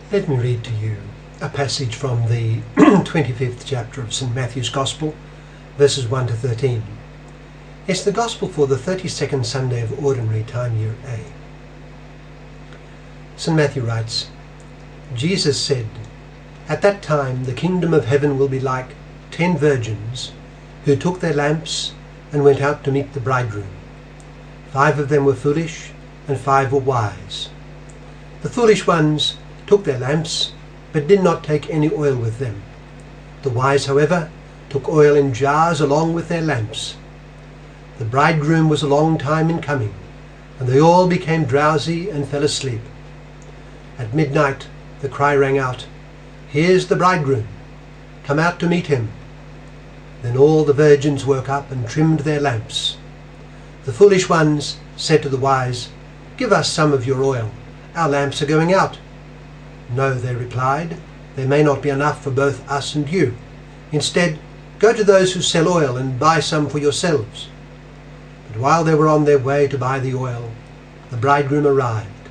Let me read to you a passage from the 25th chapter of St. Matthew's Gospel, verses 1 to 13. It's the Gospel for the 32nd Sunday of Ordinary Time, Year A. St. Matthew writes, Jesus said, "At that time the kingdom of heaven will be like 10 virgins who took their lamps and went out to meet the bridegroom. 5 of them were foolish and 5 were wise. The foolish ones took their lamps, but did not take any oil with them. The wise, however, took oil in jars along with their lamps. The bridegroom was a long time in coming, and they all became drowsy and fell asleep. At midnight the cry rang out, 'Here's the bridegroom, come out to meet him.' Then all the virgins woke up and trimmed their lamps. The foolish ones said to the wise, 'Give us some of your oil, our lamps are going out.' 'No,' they replied, 'there may not be enough for both us and you. Instead, go to those who sell oil and buy some for yourselves.' But while they were on their way to buy the oil, the bridegroom arrived.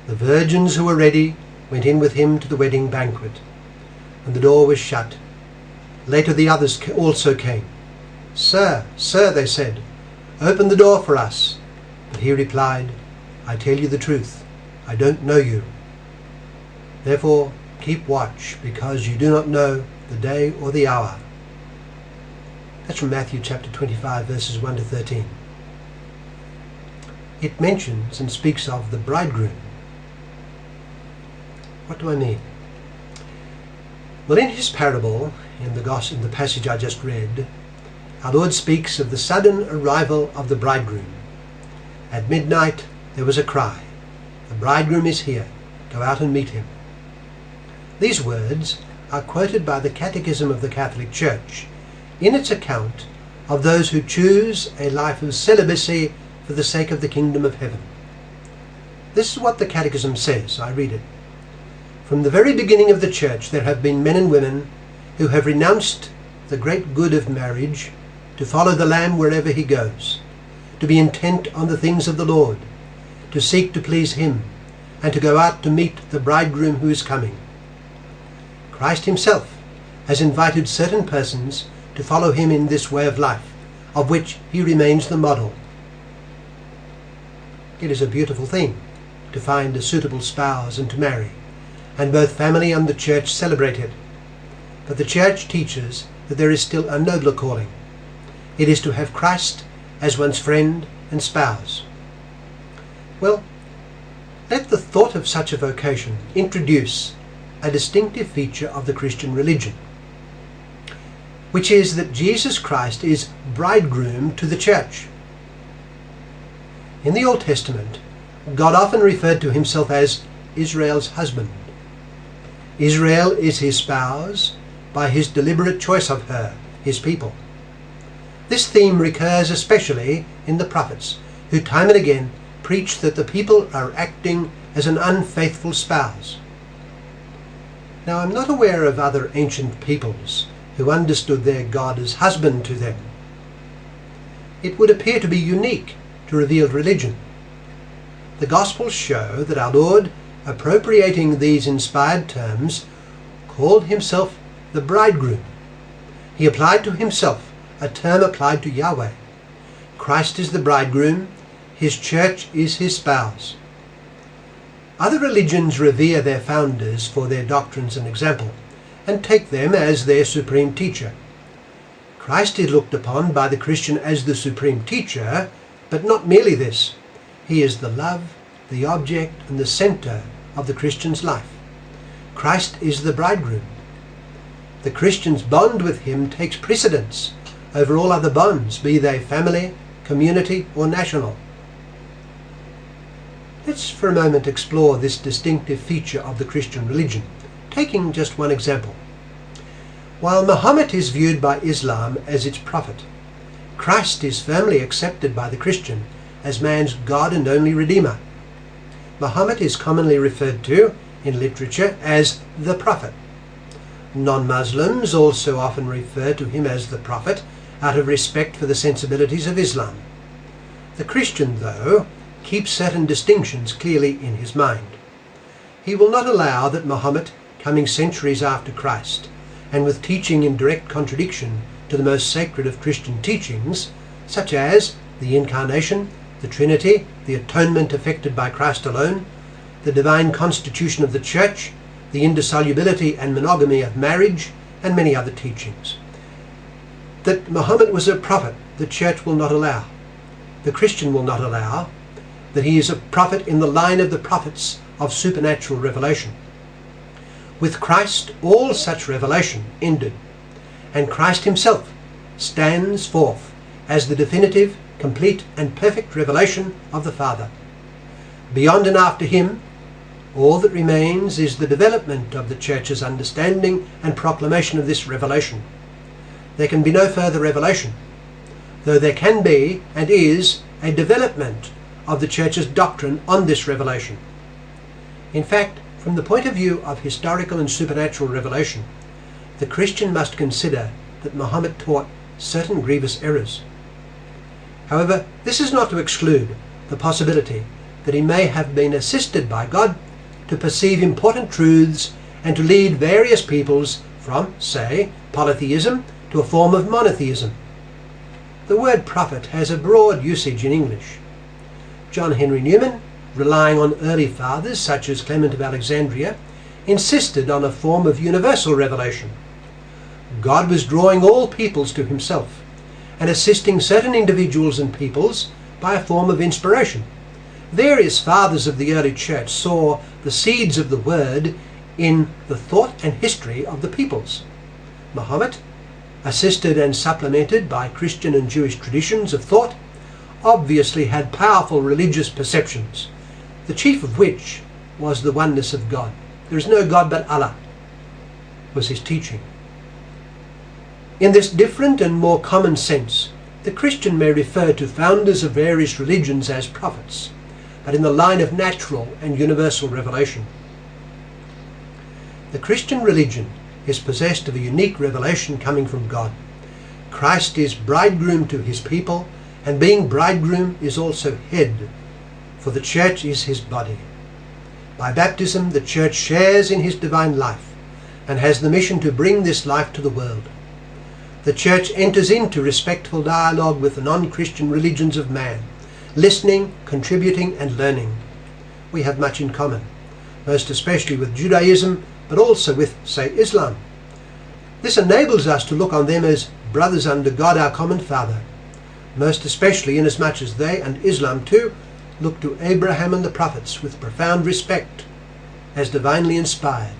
The virgins who were ready went in with him to the wedding banquet, and the door was shut. Later the others also came. 'Sir, sir,' they said, 'open the door for us.' But he replied, 'I tell you the truth, I don't know you. Therefore keep watch, because you do not know the day or the hour.'" That's from Matthew chapter 25, verses 1 to 13. It mentions and speaks of the bridegroom. What do I mean? Well, in his parable, in the passage I just read, our Lord speaks of the sudden arrival of the bridegroom. At midnight there was a cry, "The bridegroom is here, go out and meet him." These words are quoted by the Catechism of the Catholic Church in its account of those who choose a life of celibacy for the sake of the kingdom of heaven. This is what the Catechism says. I read it. "From the very beginning of the Church there have been men and women who have renounced the great good of marriage to follow the Lamb wherever he goes, to be intent on the things of the Lord, to seek to please him, and to go out to meet the bridegroom who is coming. Christ himself has invited certain persons to follow him in this way of life, of which he remains the model. It is a beautiful thing to find a suitable spouse and to marry, and both family and the church celebrate it. But the church teaches that there is still a nobler calling. It is to have Christ as one's friend and spouse. Well, let the thought of such a vocation introduce a distinctive feature of the Christian religion, which is that Jesus Christ is bridegroom to the church. In the Old Testament, God often referred to himself as Israel's husband. Israel is his spouse by his deliberate choice of her, his people. This theme recurs especially in the prophets, who time and again preach that the people are acting as an unfaithful spouse. Now, I'm not aware of other ancient peoples who understood their God as husband to them. It would appear to be unique to revealed religion. The Gospels show that our Lord, appropriating these inspired terms, called himself the bridegroom. He applied to himself a term applied to Yahweh. Christ is the bridegroom, his church is his spouse. Other religions revere their founders for their doctrines and example, and take them as their supreme teacher. Christ is looked upon by the Christian as the supreme teacher, but not merely this. He is the love, the object, and the center of the Christian's life. Christ is the bridegroom. The Christian's bond with him takes precedence over all other bonds, be they family, community, or national. Let's for a moment explore this distinctive feature of the Christian religion, taking just one example. While Muhammad is viewed by Islam as its prophet, Christ is firmly accepted by the Christian as man's God and only Redeemer. Muhammad is commonly referred to in literature as the prophet. Non-Muslims also often refer to him as the prophet out of respect for the sensibilities of Islam. The Christian, though, keeps certain distinctions clearly in his mind. He will not allow that Muhammad, coming centuries after Christ, and with teaching in direct contradiction to the most sacred of Christian teachings, such as the Incarnation, the Trinity, the atonement effected by Christ alone, the divine constitution of the Church, the indissolubility and monogamy of marriage, and many other teachings. That Muhammad was a prophet, the Church will not allow. The Christian will not allow that he is a prophet in the line of the prophets of supernatural revelation. With Christ, all such revelation ended, and Christ himself stands forth as the definitive, complete and perfect revelation of the Father. Beyond and after him, all that remains is the development of the Church's understanding and proclamation of this revelation. There can be no further revelation, though there can be and is a development of the Church's doctrine on this revelation. In fact, from the point of view of historical and supernatural revelation, the Christian must consider that Muhammad taught certain grievous errors. However, this is not to exclude the possibility that he may have been assisted by God to perceive important truths and to lead various peoples from, say, polytheism to a form of monotheism. The word prophet has a broad usage in English. John Henry Newman, relying on early fathers such as Clement of Alexandria, insisted on a form of universal revelation. God was drawing all peoples to himself and assisting certain individuals and peoples by a form of inspiration. Various fathers of the early church saw the seeds of the word in the thought and history of the peoples. Muhammad, assisted and supplemented by Christian and Jewish traditions of thought, obviously had powerful religious perceptions, the chief of which was the oneness of God. There is no God but Allah, was his teaching. In this different and more common sense, the Christian may refer to founders of various religions as prophets, but in the line of natural and universal revelation. The Christian religion is possessed of a unique revelation coming from God. Christ is bridegroom to his people, and being bridegroom is also head, for the church is his body. By baptism, the church shares in his divine life and has the mission to bring this life to the world. The church enters into respectful dialogue with the non-Christian religions of man, listening, contributing and learning. We have much in common, most especially with Judaism, but also with, say, Islam. This enables us to look on them as brothers under God our common Father, most especially inasmuch as they, and Islam too, look to Abraham and the prophets with profound respect as divinely inspired.